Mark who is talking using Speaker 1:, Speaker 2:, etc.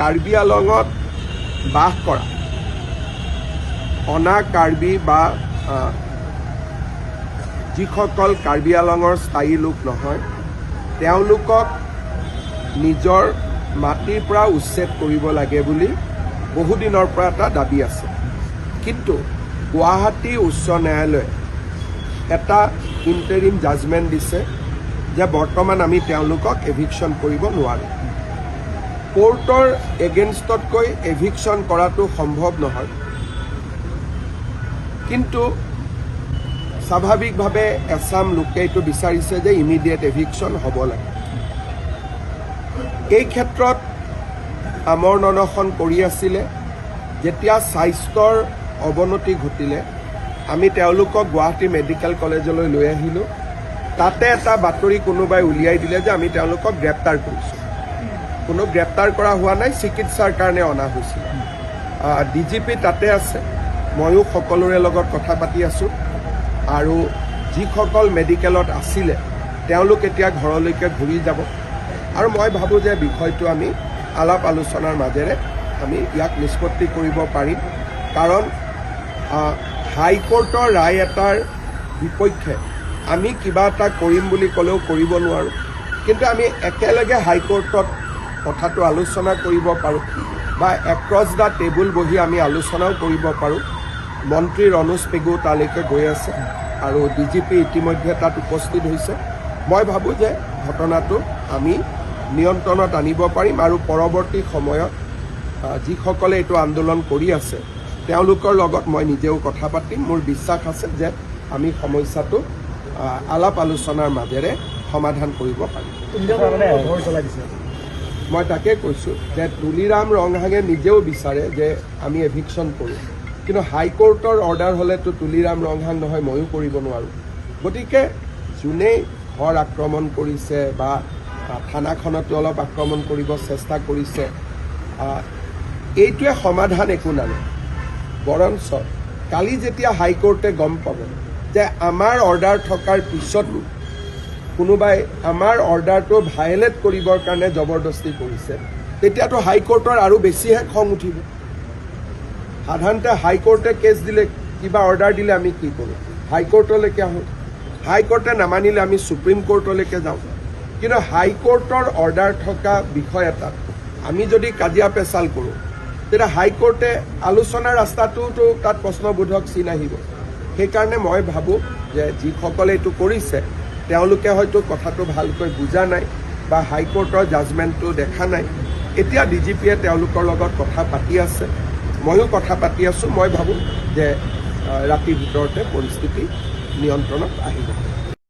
Speaker 1: কাৰ্বি আলঙত বাস কৰা অনা কাৰ্বি বা যিসকল কাৰ্বি আলঙৰ স্থায়ী লোক নহয় তেওঁলোকক নিজৰ মাটিৰ পৰা উচ্ছেদ কৰিব লাগে বুলি বহুদিনৰ পৰা এটা দাবী আছে। কিন্তু গুৱাহাটী উচ্চ ন্যায়ালয়ে এটা ইণ্টাৰিম জাজমেণ্ট দিছে যে বৰ্তমান আমি তেওঁলোকক এভিকশ্যন কৰিব নোৱাৰোঁ। কোৰ্টৰ এগেইনষ্টতকৈ এভিকশ্যন কৰাটো সম্ভৱ নহয়, কিন্তু স্বাভাৱিকভাৱে এছাম লোকে এইটো বিচাৰিছে যে ইমিডিয়েট এভিকশ্যন হ'ব লাগে। এই ক্ষেত্ৰত আমৰণ অনশন কৰি আছিলে। যেতিয়া স্বাস্থ্যৰ অৱনতি ঘটিলে আমি তেওঁলোকক গুৱাহাটী মেডিকেল কলেজলৈ লৈ আহিলোঁ। তাতে এটা বাতৰি কোনোবাই উলিয়াই দিলে যে আমি তেওঁলোকক গ্ৰেপ্তাৰ কৰিছোঁ। কোনো গ্ৰেপ্তাৰ কৰা হোৱা নাই, চিকিৎসাৰ কাৰণে অনা হৈছিল। DGP তাতে আছে, ময়ো সকলোৰে লগত কথা পাতি আছোঁ আৰু যিসকল মেডিকেলত আছিলে তেওঁলোক এতিয়া ঘৰলৈকে ঘূৰি যাব আৰু মই ভাবোঁ যে বিষয়টো আমি আলাপ আলোচনাৰ মাজেৰে আমি ইয়াক নিষ্পত্তি কৰিব পাৰিম। কাৰণ হাইকোৰ্টৰ ৰায় এটাৰ বিপক্ষে আমি কিবা এটা কৰিম বুলি ক'লেও কৰিব নোৱাৰোঁ, কিন্তু আমি একেলগে হাইকোৰ্টত কথাটো আলোচনা কৰিব পাৰোঁ বা এক্ৰছ দ্য টেবুল বহি আমি আলোচনাও কৰিব পাৰোঁ। মন্ত্ৰী ৰণোজ পেগু তালৈকে গৈ আছে আৰু DGP ইতিমধ্যে তাত উপস্থিত হৈছে। মই ভাবোঁ যে ঘটনাটো আমি নিয়ন্ত্ৰণত আনিব পাৰিম আৰু পৰৱৰ্তী সময়ত যিসকলে এইটো আন্দোলন কৰি আছে তেওঁলোকৰ লগত মই নিজেও কথা পাতিম। মোৰ বিশ্বাস আছে যে আমি সমস্যাটো আলাপ আলোচনাৰ মাজেৰে সমাধান কৰিব পাৰিম। মই তাকে কৈছোঁ যে তুলিৰাম ৰংহাঙে নিজেও বিচাৰে যে আমি এভিকশ্যন কৰোঁ, কিন্তু হাইকোৰ্টৰ অৰ্ডাৰ হ'লেতো তুলিৰাম ৰংহাং নহয়, ময়ো কৰিব নোৱাৰোঁ। গতিকে যোনেই ঘৰ আক্ৰমণ কৰিছে বা থানাখনতো অলপ আক্ৰমণ কৰিব চেষ্টা কৰিছে, এইটোৱে সমাধান একো নানে। বৰঞ্চ কালি যেতিয়া হাইকোৰ্টে গম পাব যে আমাৰ অৰ্ডাৰ থকাৰ পিছতো কোনোবাই আমাৰ অৰ্ডাৰটো ভায়লেট কৰিবৰ কাৰণে জবৰদস্তি কৰিছে, তেতিয়াতো হাইকোৰ্টৰ আৰু বেছিহে খং উঠিব। সাধাৰণতে হাইকোৰ্টে কেছ দিলে, কিবা অৰ্ডাৰ দিলে আমি কি কৰোঁ? হাইকোৰ্টলৈকে আহোঁ। হাইকোৰ্টে নামানিলে আমি সুপ্ৰিম কোৰ্টলৈকে যাওঁ। কিন্তু হাইকোৰ্টৰ অৰ্ডাৰ থকা বিষয় এটাত আমি যদি কাজিয়া পেচাল কৰোঁ তেতিয়া হাইকোৰ্টে আলোচনাৰ ৰাস্তাটোতো তাত প্ৰশ্নবোধক চিন আহিব। সেইকাৰণে মই ভাবোঁ যে যিসকলে এইটো কৰিছে তেওঁলোকে হয়তো কথাটো ভালকৈ বুজা নাই বা হাইকোৰ্টৰ জাজমেণ্টটো দেখা নাই। এতিয়া DGPয়ে তেওঁলোকৰ লগত কথা পাতি আছে, ময়ো কথা পাতি আছোঁ। মই ভাবোঁ যে ৰাতিৰ ভিতৰতে পৰিস্থিতি নিয়ন্ত্ৰণত আহিব।